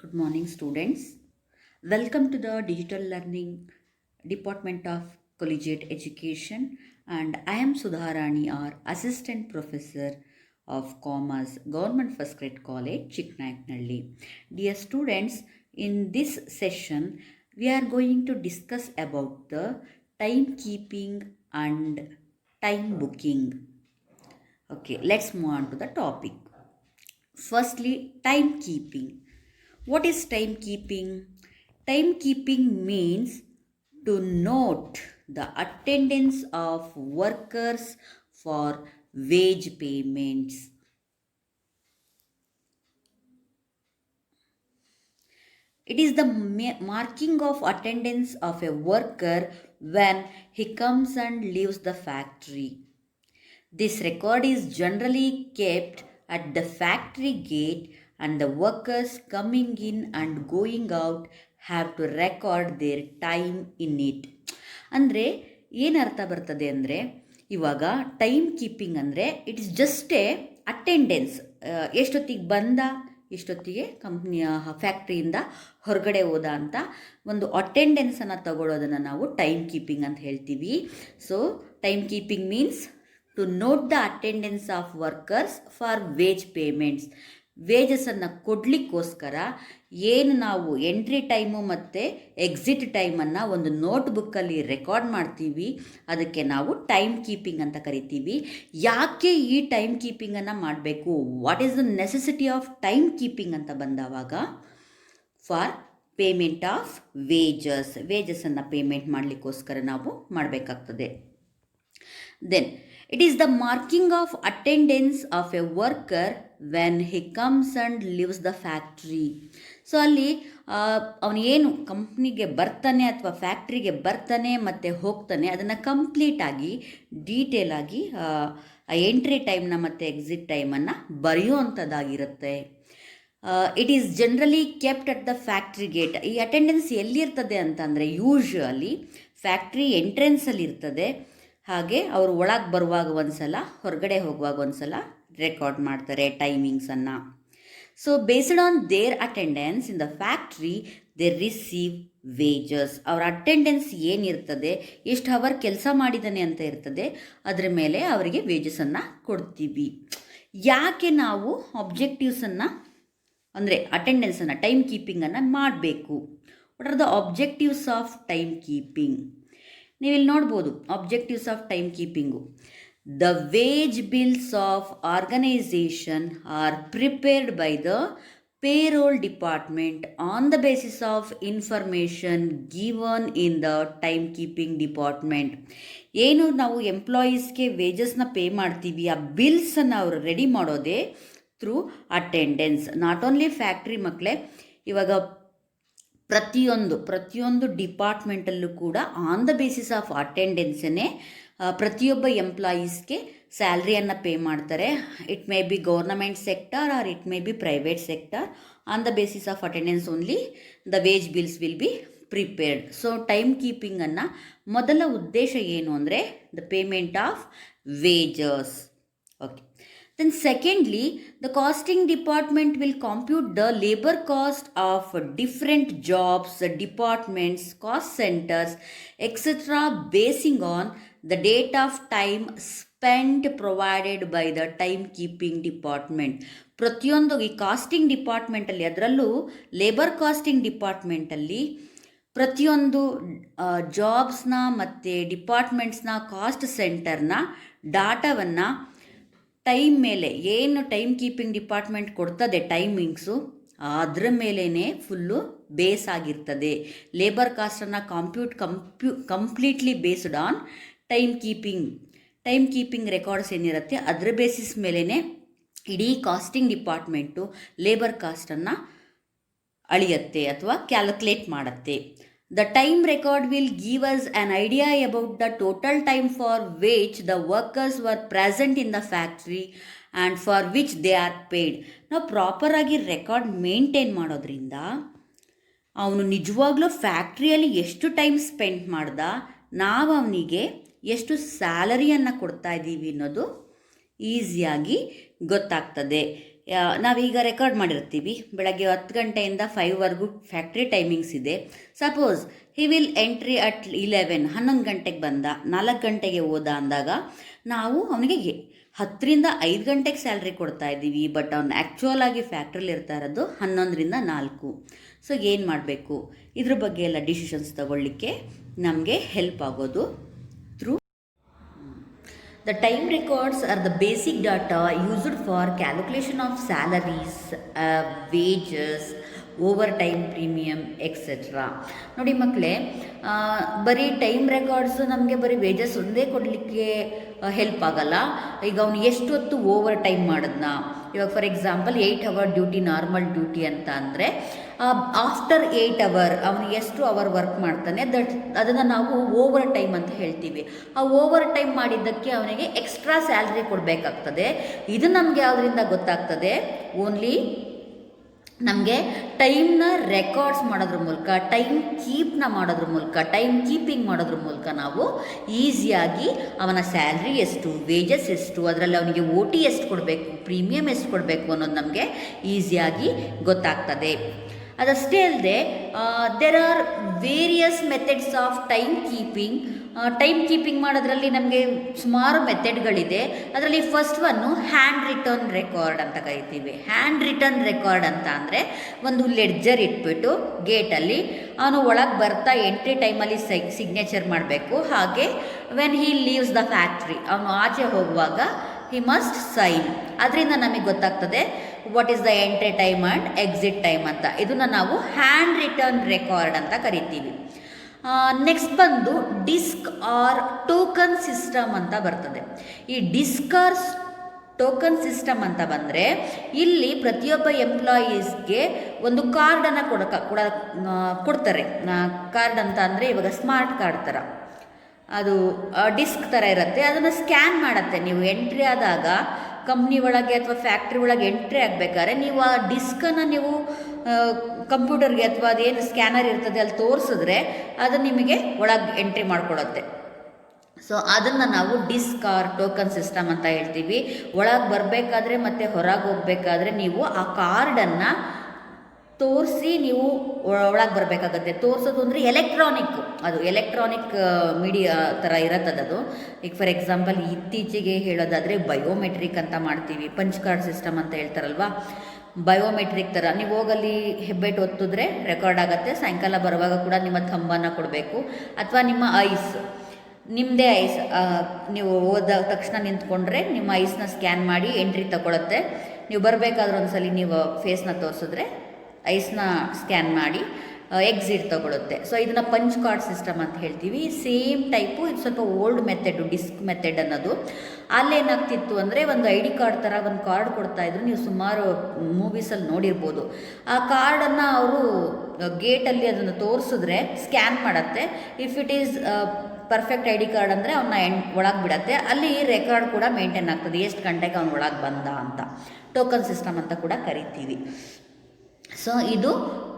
Good morning, students. Welcome to the Digital Learning Department of Collegiate Education, and I am Sudharani, our Assistant Professor of Commerce, Government First Grade College, Chiknaiknalli. Dear students, in this session, we are going to discuss about the timekeeping and time booking. Okay, let's move on to the topic. Firstly, timekeeping. What is timekeeping? Timekeeping means to note the attendance of workers for wage payments. It is the marking of attendance of a worker when he comes and leaves the factory. This record is generally kept at the factory gate, and the workers coming in and going out have to record their time in it. ಅಂದರೆ ಏನು ಅರ್ಥ ಬರ್ತದೆ ಅಂದರೆ ಇವಾಗ time keeping ಅಂದರೆ it is just A attendance. ಎಷ್ಟೊತ್ತಿಗೆ ಬಂದ, ಎಷ್ಟೊತ್ತಿಗೆ ಕಂಪ್ನಿಯ ಫ್ಯಾಕ್ಟ್ರಿಯಿಂದ ಹೊರಗಡೆ ಹೋದ ಅಂತ ಒಂದು ಅಟೆಂಡೆನ್ಸನ್ನು ತಗೊಳ್ಳೋದನ್ನು ನಾವು ಟೈಮ್ ಕೀಪಿಂಗ್ ಅಂತ ಹೇಳ್ತೀವಿ. So time keeping means to note the attendance of workers for wage payments. ವೇಜಸನ್ನು ಕೊಡಲಿಕ್ಕೋಸ್ಕರ ಏನು ನಾವು ಎಂಟ್ರಿ ಟೈಮು ಮತ್ತು ಎಕ್ಸಿಟ್ ಟೈಮನ್ನು ಒಂದು ನೋಟ್ಬುಕ್ಕಲ್ಲಿ ರೆಕಾರ್ಡ್ ಮಾಡ್ತೀವಿ, ಅದಕ್ಕೆ ನಾವು ಟೈಮ್ ಕೀಪಿಂಗ್ ಅಂತ ಕರಿತೀವಿ. ಯಾಕೆ ಈ ಟೈಮ್ ಕೀಪಿಂಗನ್ನು ಮಾಡಬೇಕು, what is the necessity of time keeping ಅಂತ ಬಂದವಾಗ, ಫಾರ್ ಪೇಮೆಂಟ್ ಆಫ್ ವೇಜಸನ್ನು ಪೇಮೆಂಟ್ ಮಾಡಲಿಕ್ಕೋಸ್ಕರ ನಾವು ಮಾಡಬೇಕಾಗ್ತದೆ. Then it is the marking of attendance of a worker when he comes and leaves the factory. So ಅಲ್ಲಿ ಅವನು ಏನು ಕಂಪ್ನಿಗೆ ಬರ್ತಾನೆ ಅಥವಾ ಫ್ಯಾಕ್ಟ್ರಿಗೆ ಬರ್ತಾನೆ ಮತ್ತು ಹೋಗ್ತಾನೆ ಅದನ್ನು ಕಂಪ್ಲೀಟಾಗಿ ಡೀಟೇಲಾಗಿ ಎಂಟ್ರಿ ಟೈಮ್ನ ಮತ್ತು ಎಕ್ಸಿಟ್ ಟೈಮನ್ನು ಬರೆಯುವಂಥದ್ದಾಗಿರುತ್ತೆ. It is generally kept at the factory gate. ಈ ಅಟೆಂಡೆನ್ಸ್ ಎಲ್ಲಿರ್ತದೆ ಅಂತಂದರೆ ಯೂಶ್ವಲಿ ಫ್ಯಾಕ್ಟ್ರಿ ಎಂಟ್ರೆನ್ಸಲ್ಲಿ ಇರ್ತದೆ. ಹಾಗೆ ಅವರು ಒಳಗೆ ಬರುವಾಗ ಒಂದು ಸಲ, ಹೊರಗಡೆ ಹೋಗುವಾಗ ಒಂದು ಸಲ ರೆಕಾರ್ಡ್ ಮಾಡ್ತಾರೆ ಟೈಮಿಂಗ್ಸನ್ನು. So based on their attendance in the factory they receive wages. ಅವರ ಅಟೆಂಡೆನ್ಸ್ ಏನಿರ್ತದೆ, ಎಷ್ಟು ಅವರ್ ಕೆಲಸ ಮಾಡಿದ್ದಾನೆ ಅಂತ ಇರ್ತದೆ, ಅದರ ಮೇಲೆ ಅವರಿಗೆ ವೇಜಸನ್ನು ಕೊಡ್ತೀವಿ. ಯಾಕೆ ನಾವು ಆಬ್ಜೆಕ್ಟಿವ್ಸನ್ನು ಅಂದರೆ ಅಟೆಂಡೆನ್ಸನ್ನು ಟೈಮ್ ಕೀಪಿಂಗನ್ನು ಮಾಡಬೇಕು? What are the objectives of time keeping? ನೀವಿಲ್ಲಿ ನೋಡ್ಬೋದು objectives of time keeping. The wage bills of organisation are prepared by the payroll department on the basis of information given in the time keeping department. ಏನು ನಾವು ಎಂಪ್ಲಾಯೀಸ್ಗೆ ವೇಜಸ್ನ pay ಮಾಡ್ತೀವಿ, ಆ ಬಿಲ್ಸನ್ನು ಅವರು ready ಮಾಡೋದೇ through attendance. Not only factory ಮಕ್ಕಳೇ, ಇವಾಗ ಪ್ರತಿಯೊಂದು ಡಿಪಾರ್ಟ್ಮೆಂಟಲ್ಲೂ ಕೂಡ ಆನ್ ದ ಬೇಸಿಸ್ ಆಫ್ ಅಟೆಂಡೆನ್ಸನ್ನೇ ಪ್ರತಿಯೊಬ್ಬ ಎಂಪ್ಲಾಯೀಸ್ಗೆ ಸ್ಯಾಲ್ರಿಯನ್ನು ಪೇ ಮಾಡ್ತಾರೆ. It may be government sector or it may be private sector. On the basis of attendance only the wage bills will be prepared. So time ಕೀಪಿಂಗನ್ನು ಮೊದಲ ಉದ್ದೇಶ ಏನು ಅಂದರೆ the payment of wages. Okay. Then secondly, the costing department will compute the labor cost of different jobs, departments, cost centers, etc. basing on the date of time spent provided by the timekeeping department. ಪ್ರತಿಯೊಂದು ಈ casting ಡಿಪಾರ್ಟ್ಮೆಂಟಲ್ಲಿ, ಅದರಲ್ಲೂ labour casting ಡಿಪಾರ್ಟ್ಮೆಂಟಲ್ಲಿ ಪ್ರತಿಯೊಂದು ಜಾಬ್ಸ್ನ ಮತ್ತು ಡಿಪಾರ್ಟ್ಮೆಂಟ್ಸ್ನ cost ಸೆಂಟರ್ನ ಡಾಟಾವನ್ನು time ಮೇಲೆ ಏನು time keeping department ಕೊಡ್ತದೆ timings, ಅದರ ಮೇಲೇ ಫುಲ್ಲು ಬೇಸ್ ಆಗಿರ್ತದೆ. ಲೇಬರ್ ಕಾಸ್ಟನ್ನು completely based on time keeping records ಏನಿರುತ್ತೆ ಅದರ ಬೇಸಿಸ್ ಮೇಲೇ ಇಡೀ ಕಾಸ್ಟಿಂಗ್ ಡಿಪಾರ್ಟ್ಮೆಂಟು ಲೇಬರ್ ಕಾಸ್ಟನ್ನು ಅಳಿಯುತ್ತೆ ಅಥವಾ ಕ್ಯಾಲ್ಕುಲೇಟ್ ಮಾಡುತ್ತೆ. The time record will give us an idea about the total time for which the workers were present in the factory and for which they are paid. ನಾವು ಪ್ರಾಪರಾಗಿ record maintain ಮಾಡೋದ್ರಿಂದ ಅವನು ನಿಜವಾಗ್ಲೂ ಫ್ಯಾಕ್ಟ್ರಿಯಲ್ಲಿ ಎಷ್ಟು time spend ಮಾಡ್ದ, ನಾವು ಅವನಿಗೆ ಎಷ್ಟು ಸ್ಯಾಲರಿಯನ್ನು ಕೊಡ್ತಾ ಇದ್ದೀವಿ ಅನ್ನೋದು ಈಸಿಯಾಗಿ ಗೊತ್ತಾಗ್ತದೆ. ನಾವೀಗ ರೆಕಾರ್ಡ್ ಮಾಡಿರ್ತೀವಿ ಬೆಳಗ್ಗೆ 10 ಗಂಟೆಯಿಂದ 5ವರೆಗೂ ಫ್ಯಾಕ್ಟ್ರಿ ಟೈಮಿಂಗ್ಸ್ ಇದೆ. Suppose he will entry at 11 ಗಂಟೆಗೆ ಬಂದ, 4 ಗಂಟೆಗೆ ಹೋದ ಅಂದಾಗ ನಾವು ಅವನಿಗೆ 10ರಿಂದ 5 ಗಂಟೆಗೆ ಸ್ಯಾಲ್ರಿ ಕೊಡ್ತಾ ಇದ್ದೀವಿ. ಬಟ್ ಅವ್ನು ಆ್ಯಕ್ಚುಯಲ್ ಆಗಿ ಫ್ಯಾಕ್ಟ್ರಿಲಿ ಇರ್ತಾ ಇರೋದು 11ರಿಂದ 4. ಸೊ ಏನು ಮಾಡಬೇಕು, ಇದ್ರ ಬಗ್ಗೆ ಎಲ್ಲ ಡಿಸಿಷನ್ಸ್ ತಗೊಳ್ಳಿಕ್ಕೆ ನಮಗೆ ಹೆಲ್ಪ್ ಆಗೋದು through the time records are the basic data used for calculation of salaries, wages, over time premium etcetera. ನೋಡಿ ಮಕ್ಕಳೇ, ಬರೀ ಟೈಮ್ ರೆಕಾರ್ಡ್ಸು ನಮಗೆ ಬರೀ ವೇಜಸ್ ಒಂದೇ ಕೊಡಲಿಕ್ಕೆ ಹೆಲ್ಪ್ ಆಗಲ್ಲ. ಈಗ ಅವನು ಎಷ್ಟು ಹೊತ್ತು ಓವರ್ ಟೈಮ್ ಮಾಡಿದ್ನ, ಇವಾಗ for example 8 hour duty normal duty ಅಂತ ಅಂದರೆ ಆಫ್ಟರ್ 8 ಅವರ್ ಅವನು ಎಷ್ಟು ಅವರ್ ವರ್ಕ್ ಮಾಡ್ತಾನೆ ಅದನ್ನು ನಾವು ಓವರ್ ಟೈಮ್ ಅಂತ ಹೇಳ್ತೀವಿ. ಆ ಓವರ್ ಟೈಮ್ ಮಾಡಿದ್ದಕ್ಕೆ ಅವನಿಗೆ ಎಕ್ಸ್ಟ್ರಾ ಸ್ಯಾಲ್ರಿ ಕೊಡಬೇಕಾಗ್ತದೆ. ಇದು ನಮಗೆ ಯಾವುದರಿಂದ ಗೊತ್ತಾಗ್ತದೆ, ಓನ್ಲಿ ನಮಗೆ ಟೈಮ್ನ ರೆಕಾರ್ಡ್ಸ್ ಮಾಡೋದ್ರ ಮೂಲಕ, ಟೈಮ್ ಕೀಪ್ನ ಮಾಡೋದ್ರ ಮೂಲಕ, ಟೈಮ್ ಕೀಪಿಂಗ್ ಮಾಡೋದ್ರ ಮೂಲಕ ನಾವು ಈಸಿಯಾಗಿ ಅವನ ಸ್ಯಾಲ್ರಿ ಎಷ್ಟು, ವೇಜಸ್ ಎಷ್ಟು, ಅದರಲ್ಲಿ ಅವನಿಗೆ OT ಎಷ್ಟು ಕೊಡಬೇಕು, ಪ್ರೀಮಿಯಮ್ ಎಷ್ಟು ಕೊಡಬೇಕು ಅನ್ನೋದು ನಮಗೆ ಈಸಿಯಾಗಿ ಗೊತ್ತಾಗ್ತದೆ. ಅದಷ್ಟೇ ಅಲ್ಲದೆ there are various methods of time keeping. Time keeping ಮಾಡೋದ್ರಲ್ಲಿ ನಮಗೆ ಸುಮಾರು ಮೆಥಡ್ಗಳಿದೆ. ಅದರಲ್ಲಿ ಫಸ್ಟ್ ಒನ್ನು ಹ್ಯಾಂಡ್ ರಿಟರ್ನ್ ರೆಕಾರ್ಡ್ ಅಂತ ಕರಿತೀವಿ. ಹ್ಯಾಂಡ್ ರಿಟರ್ನ್ ರೆಕಾರ್ಡ್ ಅಂತ ಅಂದರೆ ಒಂದು ಲೆಡ್ಜರ್ ಇಟ್ಬಿಟ್ಟು ಗೇಟಲ್ಲಿ ಅವನು ಒಳಗೆ ಬರ್ತಾ ಎಂಟ್ರಿ ಟೈಮಲ್ಲಿ ಸಿಗ್ನೇಚರ್ ಮಾಡಬೇಕು. ಹಾಗೆ when he leaves the factory, ಅವನು ಆಚೆ ಹೋಗುವಾಗ ಹಿ ಮಸ್ಟ್ ಸೈನ್. ಅದರಿಂದ ನಮಗೆ ಗೊತ್ತಾಗ್ತದೆ what is the entry time and exit time ಅಂತ. ಇದನ್ನು ನಾವು ಹ್ಯಾಂಡ್ ರಿಟರ್ನ್ ರೆಕಾರ್ಡ್ ಅಂತ ಕರಿತೀವಿ. ನೆಕ್ಸ್ಟ್ ಬಂದು ಡಿಸ್ಕ್ ಆರ್ ಟೋಕನ್ ಸಿಸ್ಟಮ್ ಅಂತ ಬರ್ತದೆ. ಈ ಡಿಸ್ಕ್ ಆರ್ ಟೋಕನ್ ಸಿಸ್ಟಮ್ ಅಂತ ಬಂದರೆ ಇಲ್ಲಿ ಪ್ರತಿಯೊಬ್ಬ ಎಂಪ್ಲಾಯೀಸ್ಗೆ ಒಂದು ಕಾರ್ಡನ್ನು ಕೊಡ್ತಾರೆ. ಕಾರ್ಡ್ ಅಂತ ಅಂದರೆ ಇವಾಗ ಸ್ಮಾರ್ಟ್ ಕಾರ್ಡ್ ಥರ, ಅದು ಡಿಸ್ಕ್ ಥರ ಇರುತ್ತೆ. ಅದನ್ನು ಸ್ಕ್ಯಾನ್ ಮಾಡುತ್ತೆ. ನೀವು ಎಂಟ್ರಿ ಆದಾಗ ಕಂಪ್ನಿ ಒಳಗೆ ಅಥವಾ ಫ್ಯಾಕ್ಟ್ರಿ ಒಳಗೆ ಎಂಟ್ರಿ ಆಗಬೇಕಾದ್ರೆ ನೀವು ಆ ಡಿಸ್ಕನ್ನು ನೀವು ಕಂಪ್ಯೂಟರ್ಗೆ ಅಥವಾ ಅದೇನು ಸ್ಕ್ಯಾನರ್ ಇರ್ತದೆ ಅಲ್ಲಿ ತೋರಿಸಿದ್ರೆ ಅದು ನಿಮಗೆ ಒಳಗೆ ಎಂಟ್ರಿ ಮಾಡಿಕೊಡುತ್ತೆ. ಸೊ ಅದನ್ನು ನಾವು ಡಿಸ್ಕ್ ಆರ್ ಟೋಕನ್ ಸಿಸ್ಟಮ್ ಅಂತ ಹೇಳ್ತೀವಿ. ಒಳಗೆ ಬರಬೇಕಾದ್ರೆ ಮತ್ತು ಹೊರಗೆ ಹೋಗಬೇಕಾದ್ರೆ ನೀವು ಆ ಕಾರ್ಡನ್ನು ತೋರಿಸಿ ನೀವು ಒಳಗೆ ಬರಬೇಕಾಗತ್ತೆ. ತೋರಿಸೋದು ಅಂದರೆ ಎಲೆಕ್ಟ್ರಾನಿಕ್, ಅದು ಎಲೆಕ್ಟ್ರಾನಿಕ್ ಮೀಡಿಯಾ ಥರ ಇರತ್ತದದು. ಈಗ ಫಾರ್ ಎಕ್ಸಾಂಪಲ್ ಇತ್ತೀಚೆಗೆ ಹೇಳೋದಾದರೆ ಬಯೋಮೆಟ್ರಿಕ್ ಅಂತ ಮಾಡ್ತೀವಿ, ಪಂಚ್ ಕಾರ್ಡ್ ಸಿಸ್ಟಮ್ ಅಂತ ಹೇಳ್ತಾರಲ್ವ, ಬಯೋಮೆಟ್ರಿಕ್ ಥರ ನೀವು ಹೋಗಲ್ಲಿ ಹೆಬ್ಬೆಟ್ಟು ಒತ್ತಿದ್ರೆ ರೆಕಾರ್ಡ್ ಆಗುತ್ತೆ. ಸಾಯಂಕಾಲ ಬರುವಾಗ ಕೂಡ ನಿಮ್ಮ ಥಂಬನ್ನು ಕೊಡಬೇಕು, ಅಥವಾ ನಿಮ್ಮ ನಿಮ್ಮದೇ ಐಸ್ ನೀವು ಹೋದ ತಕ್ಷಣ ನಿಂತ್ಕೊಂಡ್ರೆ ನಿಮ್ಮ ಐಸ್ನ ಸ್ಕ್ಯಾನ್ ಮಾಡಿ ಎಂಟ್ರಿ ತಗೊಳುತ್ತೆ. ನೀವು ಬರಬೇಕಾದ್ರೆ ಒಂದ್ಸಲಿ ನೀವು ಫೇಸ್ನ ತೋರಿಸಿದ್ರೆ ಐಸ್ನ ಸ್ಕ್ಯಾನ್ ಮಾಡಿ ಎಕ್ಸಿಟ್ ತಗೊಳುತ್ತೆ. ಸೊ ಇದನ್ನು ಪಂಚ್ ಕಾರ್ಡ್ ಸಿಸ್ಟಮ್ ಅಂತ ಹೇಳ್ತೀವಿ. ಸೇಮ್ ಟೈಪು, ಇದು ಸ್ವಲ್ಪ ಓಲ್ಡ್ ಮೆಥಡು, ಡಿಸ್ಕ್ ಮೆಥಡ್ ಅನ್ನೋದು. ಅಲ್ಲೇನಾಗ್ತಿತ್ತು ಅಂದರೆ ಒಂದು ID ಕಾರ್ಡ್ ಥರ ಒಂದು ಕಾರ್ಡ್ ಕೊಡ್ತಾಯಿದ್ರು. ನೀವು ಸುಮಾರು ಮೂವೀಸಲ್ಲಿ ನೋಡಿರ್ಬೋದು. ಆ ಕಾರ್ಡನ್ನು ಅವರು ಗೇಟಲ್ಲಿ ಅದನ್ನು ತೋರಿಸಿದ್ರೆ ಸ್ಕ್ಯಾನ್ ಮಾಡುತ್ತೆ. If it is perfect ID card ಅಂದರೆ ಅವನ್ನ ಒಳಗೆ ಬಿಡತ್ತೆ. ಅಲ್ಲಿ ರೆಕಾರ್ಡ್ ಕೂಡ ಮೇಂಟೈನ್ ಆಗ್ತದೆ, ಎಷ್ಟು ಗಂಟೆಗೆ ಅವ್ನು ಒಳಗೆ ಬಂದ ಅಂತ. ಟೋಕನ್ ಸಿಸ್ಟಮ್ ಅಂತ ಕೂಡ ಕರಿತೀವಿ. ಸೊ ಇದು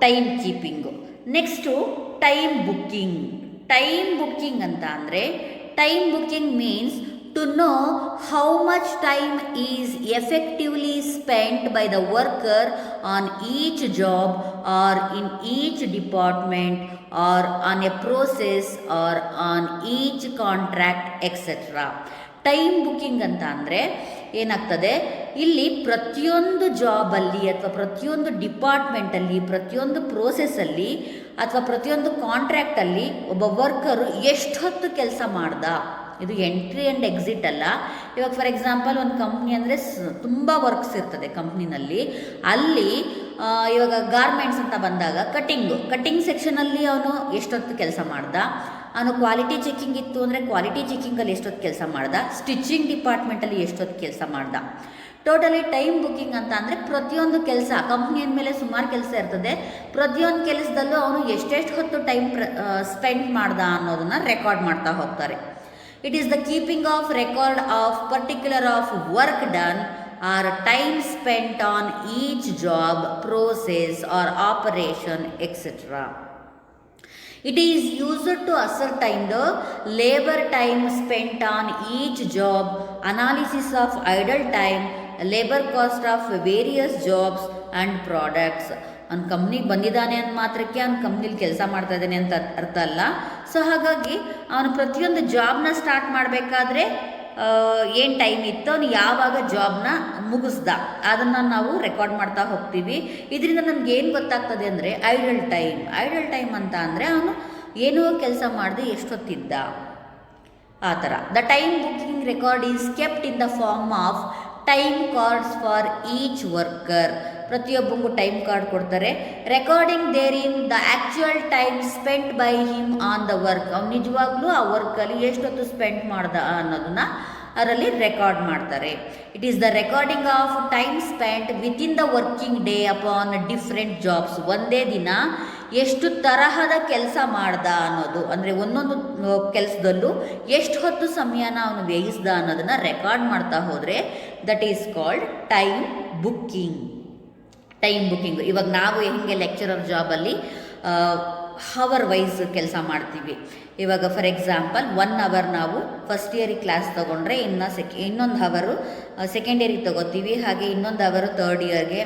time keeping. Next time booking. Time booking ಅಂತ ಅಂದರೆ time booking means to know how much time is effectively spent by the worker on each job or in each department or on a process or on each contract etcetera. Time booking ಅಂತ ಅಂದರೆ ಏನಾಗ್ತದೆ, ಇಲ್ಲಿ ಪ್ರತಿಯೊಂದು ಜಾಬಲ್ಲಿ ಅಥವಾ ಪ್ರತಿಯೊಂದು ಡಿಪಾರ್ಟ್ಮೆಂಟಲ್ಲಿ, ಪ್ರತಿಯೊಂದು ಪ್ರೋಸೆಸ್ಸಲ್ಲಿ ಅಥವಾ ಪ್ರತಿಯೊಂದು ಕಾಂಟ್ರ್ಯಾಕ್ಟಲ್ಲಿ ಒಬ್ಬ ವರ್ಕರು ಎಷ್ಟು ಹೊತ್ತು ಕೆಲಸ ಮಾಡ್ದ. ಇದು ಎಂಟ್ರಿ ಆ್ಯಂಡ್ ಎಕ್ಸಿಟ್ ಅಲ್ಲ. ಇವಾಗ ಫಾರ್ ಎಕ್ಸಾಂಪಲ್ ಒಂದು ಕಂಪ್ನಿ ಅಂದರೆ ತುಂಬ ವರ್ಕ್ಸ್ ಇರ್ತದೆ ಕಂಪ್ನಿನಲ್ಲಿ. ಅಲ್ಲಿ ಇವಾಗ ಗಾರ್ಮೆಂಟ್ಸ್ ಅಂತ ಬಂದಾಗ ಕಟಿಂಗ್ ಸೆಕ್ಷನಲ್ಲಿ ಅವನು ಎಷ್ಟೊತ್ತು ಕೆಲಸ ಮಾಡ್ದ. ಅವನು ಕ್ವಾಲಿಟಿ ಚೆಕಿಂಗ್ ಇತ್ತು ಅಂದರೆ ಕ್ವಾಲಿಟಿ ಚೆಕಿಂಗಲ್ಲಿ ಎಷ್ಟೊತ್ತು ಕೆಲಸ ಮಾಡ್ದ. ಸ್ಟಿಚಿಂಗ್ ಡಿಪಾರ್ಟ್ಮೆಂಟಲ್ಲಿ ಎಷ್ಟೊತ್ತು ಕೆಲಸ ಮಾಡ್ದ. ಟೋಟಲಿ ಟೈಮ್ ಬುಕ್ಕಿಂಗ್ ಅಂತ ಅಂದರೆ ಪ್ರತಿಯೊಂದು ಕೆಲಸ, ಕಂಪ್ನಿಯ ಮೇಲೆ ಸುಮಾರು ಕೆಲಸ ಇರ್ತದೆ, ಪ್ರತಿಯೊಂದು ಕೆಲಸದಲ್ಲೂ ಅವನು ಎಷ್ಟೆಷ್ಟು ಹೊತ್ತು ಟೈಮ್ ಸ್ಪೆಂಡ್ ಮಾಡ್ದ ಅನ್ನೋದನ್ನು ರೆಕಾರ್ಡ್ ಮಾಡ್ತಾ ಹೋಗ್ತಾರೆ. It is the keeping of record of particular of work done or time spent on each job, process or operation etcetera. It is used to ascertain the labor time spent on each job, analysis of idle time, labour cost of various jobs and products. ಅವ್ನ ಕಂಪ್ನಿಗೆ ಬಂದಿದ್ದಾನೆ ಅಂತ ಮಾತ್ರಕ್ಕೆ ಅವ್ನ ಕಂಪ್ನಿಲಿ ಕೆಲಸ ಮಾಡ್ತಾ ಇದ್ದಾನೆ ಅಂತ ಅರ್ಥ ಅಲ್ಲ. ಸೊ ಹಾಗಾಗಿ ಅವನು ಪ್ರತಿಯೊಂದು ಜಾಬ್ನ ಸ್ಟಾರ್ಟ್ ಮಾಡಬೇಕಾದ್ರೆ ಏನು ಟೈಮ್ ಇತ್ತು, ಅವನು ಯಾವಾಗ ಜಾಬ್ನ ಮುಗಿಸ್ದ ಅದನ್ನು ನಾವು ರೆಕಾರ್ಡ್ ಮಾಡ್ತಾ ಹೋಗ್ತೀವಿ. ಇದರಿಂದ ನಮ್ಗೆ ಏನು ಗೊತ್ತಾಗ್ತದೆ ಅಂದರೆ ಐಡಲ್ ಟೈಮ್ ಅಂತ ಅಂದರೆ ಅವನು ಏನೋ ಕೆಲಸ ಮಾಡದೆ ಎಷ್ಟೊತ್ತಿದ್ದ ಆ ಥರ. The time booking record is kept in the form of time cards for each worker. ಪ್ರತಿಯೊಬ್ಬಂಗೂ ಟೈಮ್ ಕಾರ್ಡ್ ಕೊಡ್ತಾರೆ. Recording there in the actual time spent by him on the work. ಅವ್ನು ನಿಜವಾಗ್ಲೂ ಆ ವರ್ಕಲ್ಲಿ ಎಷ್ಟೊತ್ತು ಸ್ಪೆಂಡ್ ಮಾಡ್ದ ಅನ್ನೋದನ್ನ ಅದರಲ್ಲಿ ರೆಕಾರ್ಡ್ ಮಾಡ್ತಾರೆ. It is the recording of time spent within the working day upon different jobs. ಒಂದೇ ದಿನ ಎಷ್ಟು ತರಹದ ಕೆಲಸ ಮಾಡ್ದ ಅನ್ನೋದು, ಅಂದರೆ ಒಂದೊಂದು ಕೆಲಸದಲ್ಲೂ ಎಷ್ಟು ಹೊತ್ತು ಸಮಯನ ಅವನು ವ್ಯಯಿಸ್ದ ಅನ್ನೋದನ್ನು ರೆಕಾರ್ಡ್ ಮಾಡ್ತಾ ಹೋದರೆ that is called time booking. ಇವಾಗ ನಾವು ಹೆಂಗೆ ಲೆಕ್ಚರರ್ ಜಾಬಲ್ಲಿ ಹವರ್ ವೈಸ್ ಕೆಲಸ ಮಾಡ್ತೀವಿ. ಇವಾಗ ಫಾರ್ ಎಕ್ಸಾಂಪಲ್ 1 ಅವರ್ ನಾವು ಫಸ್ಟ್ ಇಯರಿಗೆ ಕ್ಲಾಸ್ ತೊಗೊಂಡ್ರೆ ಇನ್ನೊಂದು ಹವರು ಸೆಕೆಂಡ್ ಇಯರಿಗೆ ತೊಗೋತೀವಿ, ಹಾಗೆ ಇನ್ನೊಂದು ಅವರು ಥರ್ಡ್ ಇಯರ್ಗೆ.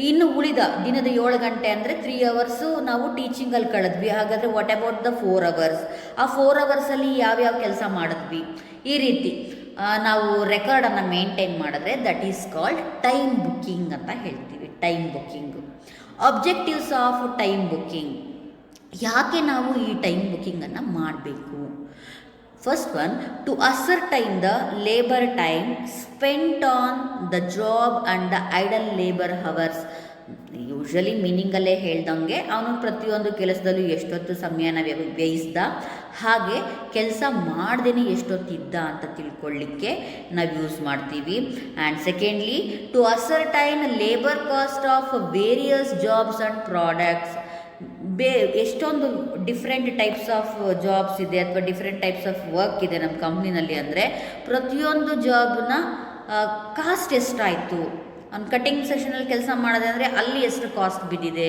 ಇನ್ನು ಉಳಿದ ದಿನದ 7 ಗಂಟೆ ಅಂದರೆ 3 ಅವರ್ಸು ನಾವು ಟೀಚಿಂಗಲ್ಲಿ ಕಳೆದ್ವಿ. ಹಾಗಾದರೆ ವಾಟ್ ಅಬೌಟ್ ದ 4 ಅವರ್ಸ್? ಆ 4 ಅವರ್ಸಲ್ಲಿ ಯಾವ್ಯಾವ ಕೆಲಸ ಮಾಡಿದ್ವಿ, ಈ ರೀತಿ ನಾವು ರೆಕಾರ್ಡನ್ನು ಮೇಂಟೈನ್ ಮಾಡಿದ್ರೆ that is called time booking ಅಂತ ಹೇಳ್ತೀವಿ. Time booking. Objectives of time booking. ಯಾಕೆ ನಾವು ಈ ಟೈಮ್ ಬುಕ್ಕಿಂಗನ್ನು ಮಾಡಬೇಕು? First one, to ascertain the labour time spent on the job and the idle labour hours. Usually ಮೀನಿಂಗಲ್ಲೇ ಹೇಳ್ದಂಗೆ ಅವನು ಪ್ರತಿಯೊಂದು ಕೆಲಸದಲ್ಲೂ ಎಷ್ಟೊತ್ತು ಸಮಯನ ವ್ಯಯಿಸ್ದ, ಹಾಗೆ ಕೆಲಸ ಮಾಡ್ದೇ ಎಷ್ಟೊತ್ತಿದ್ದ ಅಂತ ತಿಳ್ಕೊಳ್ಳಿಕ್ಕೆ ನಾವು ಯೂಸ್ ಮಾಡ್ತೀವಿ. And secondly, to ascertain labour cost of various jobs and products. ಎಷ್ಟೊಂದು ಡಿಫ್ರೆಂಟ್ ಟೈಪ್ಸ್ ಆಫ್ ಜಾಬ್ಸ್ ಇದೆ ಅಥವಾ ಡಿಫ್ರೆಂಟ್ ಟೈಪ್ಸ್ ಆಫ್ ವರ್ಕ್ ಇದೆ ನಮ್ಮ ಕಂಪ್ನಿನಲ್ಲಿ ಅಂದರೆ ಪ್ರತಿಯೊಂದು ಜಾಬ್ನ ಕಾಸ್ಟ್ ಎಷ್ಟಾಯಿತು. ಅವ್ನು ಕಟಿಂಗ್ ಸೆಕ್ಷನಲ್ಲಿ ಕೆಲಸ ಮಾಡಿದೆ ಅಂದರೆ ಅಲ್ಲಿ ಎಷ್ಟು ಕಾಸ್ಟ್ ಬಿದ್ದಿದೆ,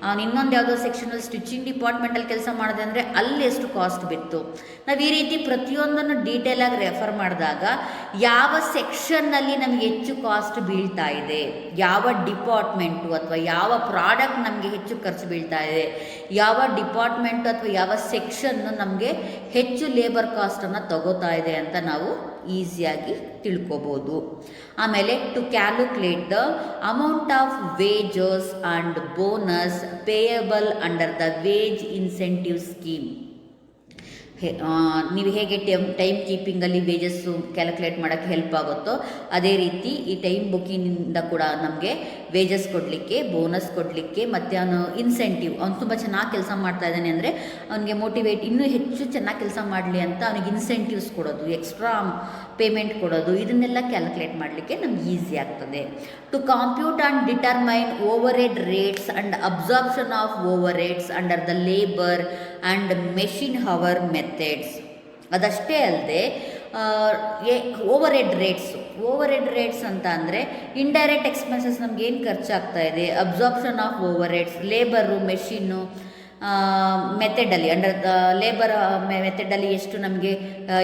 ಅವ್ನು ಇನ್ನೊಂದು ಯಾವುದೋ ಸೆಕ್ಷನಲ್ಲಿ ಸ್ಟಿಚಿಂಗ್ ಡಿಪಾರ್ಟ್ಮೆಂಟಲ್ಲಿ ಕೆಲಸ ಮಾಡಿದೆ ಅಂದರೆ ಅಲ್ಲಿ ಎಷ್ಟು ಕಾಸ್ಟ್ ಬಿತ್ತು. ನಾವು ಈ ರೀತಿ ಪ್ರತಿಯೊಂದನ್ನು ಡೀಟೇಲಾಗಿ ರೆಫರ್ ಮಾಡಿದಾಗ ಯಾವ ಸೆಕ್ಷನ್ನಲ್ಲಿ ನಮಗೆ ಹೆಚ್ಚು ಕಾಸ್ಟ್ ಬೀಳ್ತಾ ಇದೆ, ಯಾವ ಡಿಪಾರ್ಟ್ಮೆಂಟು ಅಥವಾ ಯಾವ ಪ್ರಾಡಕ್ಟ್ ನಮಗೆ ಹೆಚ್ಚು ಖರ್ಚು ಬೀಳ್ತಾ ಇದೆ, ಯಾವ ಡಿಪಾರ್ಟ್ಮೆಂಟು ಅಥವಾ ಯಾವ ಸೆಕ್ಷನ್ನು ನಮಗೆ ಹೆಚ್ಚು ಲೇಬರ್ ಕಾಸ್ಟನ್ನು ತಗೋತಾ ಇದೆ ಅಂತ ನಾವು ಈಸಿಯಾಗಿ ತಿಳ್ಕೊಬೋದು. ಆಮೇಲೆ to calculate the amount of wages and bonus payable under the wage incentive scheme. ನೀವು ಹೇಗೆ ಟೈಮ್ ಕೀಪಿಂಗಲ್ಲಿ ವೇಜಸ್ಸು ಕ್ಯಾಲ್ಕುಲೇಟ್ ಮಾಡೋಕ್ಕೆ ಹೆಲ್ಪ್ ಆಗುತ್ತೋ ಅದೇ ರೀತಿ ಈ ಟೈಮ್ ಬುಕ್ಕಿಂಗಿಂದ ಕೂಡ ನಮಗೆ ವೇಜಸ್ ಕೊಡಲಿಕ್ಕೆ, ಬೋನಸ್ ಕೊಡಲಿಕ್ಕೆ, ಮತ್ತು ಅವನು ಇನ್ಸೆಂಟಿವ್, ಅವ್ನು ತುಂಬ ಚೆನ್ನಾಗಿ ಕೆಲಸ ಮಾಡ್ತಾ ಇದ್ದಾನೆ ಅಂದರೆ ಅವನಿಗೆ ಮೋಟಿವೇಟ್ ಇನ್ನೂ ಹೆಚ್ಚು ಚೆನ್ನಾಗಿ ಕೆಲಸ ಮಾಡಲಿ ಅಂತ ಅವನಿಗೆ ಇನ್ಸೆಂಟಿವ್ಸ್ ಕೊಡೋದು, ಎಕ್ಸ್ಟ್ರಾ ಪೇಮೆಂಟ್ ಕೊಡೋದು, ಇದನ್ನೆಲ್ಲ ಕ್ಯಾಲ್ಕುಲೇಟ್ ಮಾಡಲಿಕ್ಕೆ ನಮ್ಗೆ ಈಸಿ ಆಗ್ತದೆ. To compute and determine overhead rates and absorption of overheads under the labour and machine hour methods. ಅದಷ್ಟೇ ಅಲ್ಲದೆ ಓವರ್ ಹೆಡ್ ರೇಟ್ಸ್ ಅಂತ ಅಂದರೆ ಇಂಡೈರೆಕ್ಟ್ ಎಕ್ಸ್ಪೆನ್ಸಸ್ ನಮ್ಗೆ ಏನು ಖರ್ಚಾಗ್ತಾ ಇದೆ, absorption of overheads, labour, machine ಮೆಥಡಲ್ಲಿ ಅಂಡರ್ ದ ಲೇಬರ್ ಮೆಥಡಲ್ಲಿ ಎಷ್ಟು ನಮಗೆ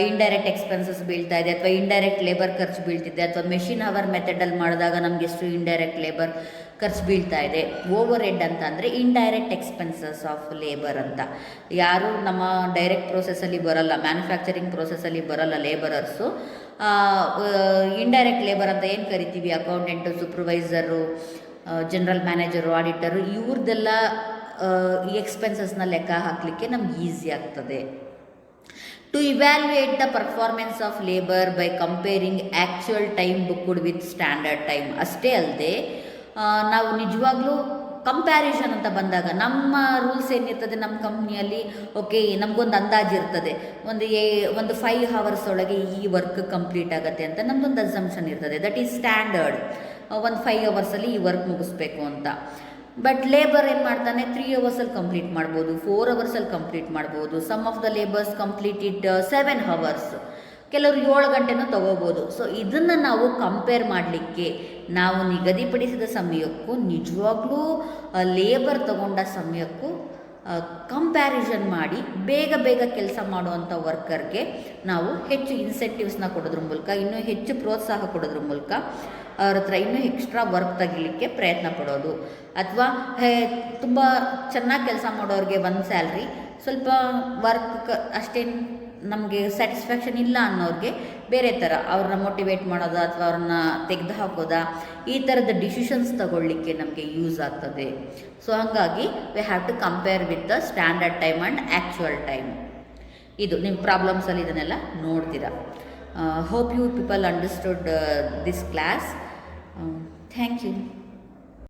ಇಂಡೈರೆಕ್ಟ್ ಎಕ್ಸ್ಪೆನ್ಸಸ್ ಬೀಳ್ತಾ ಇದೆ ಅಥವಾ ಇಂಡೈರೆಕ್ಟ್ ಲೇಬರ್ ಖರ್ಚು ಬೀಳ್ತಿದೆ, ಅಥವಾ ಮೆಷಿನ್ ಅವರ್ ಮೆಥಡಲ್ಲಿ ಮಾಡಿದಾಗ ನಮಗೆ ಎಷ್ಟು ಇಂಡೈರೆಕ್ಟ್ ಲೇಬರ್ ಖರ್ಚು ಬೀಳ್ತಾ ಇದೆ. ಓವರ್ ಹೆಡ್ ಅಂತ ಅಂದರೆ ಇಂಡೈರೆಕ್ಟ್ ಎಕ್ಸ್ಪೆನ್ಸಸ್ ಆಫ್ ಲೇಬರ್ ಅಂತ. ಯಾರು ನಮ್ಮ ಡೈರೆಕ್ಟ್ ಪ್ರೋಸೆಸ್ಸಲ್ಲಿ ಬರೋಲ್ಲ, ಮ್ಯಾನುಫ್ಯಾಕ್ಚರಿಂಗ್ ಪ್ರೋಸೆಸ್ಸಲ್ಲಿ ಬರೋಲ್ಲ ಲೇಬರರ್ಸು, ಇಂಡೈರೆಕ್ಟ್ ಲೇಬರ್ ಅಂತ ಏನು ಕರಿತೀವಿ, accountant, supervisor, general manager, auditor, ಇವ್ರದ್ದೆಲ್ಲ ಈ ಎಕ್ಸ್ಪೆನ್ಸಸ್ನ ಲೆಕ್ಕ ಹಾಕಲಿಕ್ಕೆ ನಮ್ಗೆ ಈಸಿ ಆಗ್ತದೆ. To evaluate the performance of labour by comparing actual time booked with standard time. ಅಷ್ಟೇ ಅಲ್ಲದೆ ನಾವು ನಿಜವಾಗ್ಲೂ ಕಂಪ್ಯಾರಿಷನ್ ಅಂತ ಬಂದಾಗ ನಮ್ಮ ರೂಲ್ಸ್ ಏನಿರ್ತದೆ ನಮ್ಮ ಕಂಪ್ನಿಯಲ್ಲಿ, ಓಕೆ ನಮಗೊಂದು ಅಂದಾಜು ಇರ್ತದೆ, ಒಂದು 5 ಅವರ್ಸ್ ಒಳಗೆ ಈ ವರ್ಕ್ ಕಂಪ್ಲೀಟ್ ಆಗುತ್ತೆ ಅಂತ ನಮ್ಮದೊಂದು ಅಸಂಪ್ಷನ್ ಇರ್ತದೆ. That is standard. ಒಂದು 5 ಅವರ್ಸಲ್ಲಿ ಈ ವರ್ಕ್ ಮುಗಿಸ್ಬೇಕು ಅಂತ. ಬಟ್ ಲೇಬರ್ ಏನು ಮಾಡ್ತಾನೆ, 3 ಅವರ್ಸಲ್ಲಿ ಕಂಪ್ಲೀಟ್ ಮಾಡ್ಬೋದು, 4 ಅವರ್ಸಲ್ಲಿ ಕಂಪ್ಲೀಟ್ ಮಾಡ್ಬೋದು. Some of the labours completed 7 hours, ಕೆಲವರು 7 ಗಂಟೆನೂ ತೊಗೋಬೋದು. ಸೊ ಇದನ್ನು ನಾವು ಕಂಪೇರ್ ಮಾಡಲಿಕ್ಕೆ ನಾವು ನಿಗದಿಪಡಿಸಿದ ಸಮಯಕ್ಕೂ ನಿಜವಾಗ್ಲೂ ಲೇಬರ್ ತಗೊಂಡ ಸಮಯಕ್ಕೂ ಕಂಪ್ಯಾರಿಸನ್ ಮಾಡಿ ಬೇಗ ಕೆಲಸ ಮಾಡುವಂಥ ವರ್ಕರ್ಗೆ ನಾವು ಹೆಚ್ಚು ಇನ್ಸೆಂಟಿವ್ಸ್ನ ಕೊಡೋದ್ರ ಮೂಲಕ, ಇನ್ನೂ ಹೆಚ್ಚು ಪ್ರೋತ್ಸಾಹ ಕೊಡೋದ್ರ ಮೂಲಕ ಅವ್ರ ಹತ್ರ ಇನ್ನೂ ಎಕ್ಸ್ಟ್ರಾ ವರ್ಕ್ ತೆಗಿಲಿಕ್ಕೆ ಪ್ರಯತ್ನ ಪಡೋದು. ಅಥವಾ ತುಂಬ ಚೆನ್ನಾಗಿ ಕೆಲಸ ಮಾಡೋರಿಗೆ ಒಂದು ಸ್ಯಾಲ್ರಿ, ಸ್ವಲ್ಪ ವರ್ಕ್ ಅಷ್ಟೇನು ನಮಗೆ ಸ್ಯಾಟಿಸ್ಫ್ಯಾಕ್ಷನ್ ಇಲ್ಲ ಅನ್ನೋರಿಗೆ ಬೇರೆ ಥರ ಅವ್ರನ್ನ ಮೋಟಿವೇಟ್ ಮಾಡೋದು ಅಥವಾ ಅವ್ರನ್ನ ತೆಗೆದು ಹಾಕೋದಾ, ಈ ಥರದ ಡಿಸಿಷನ್ಸ್ ತಗೊಳ್ಳಿಕ್ಕೆ ನಮಗೆ ಯೂಸ್ ಆಗ್ತದೆ. ಸೊ ಹಾಗಾಗಿ we have to compare with the standard time and actual time. ಇದು ನಿಮ್ಮ ಪ್ರಾಬ್ಲಮ್ಸಲ್ಲಿ ಇದನ್ನೆಲ್ಲ ನೋಡ್ತೀರಾ. Hope you people understood this class. Thank you.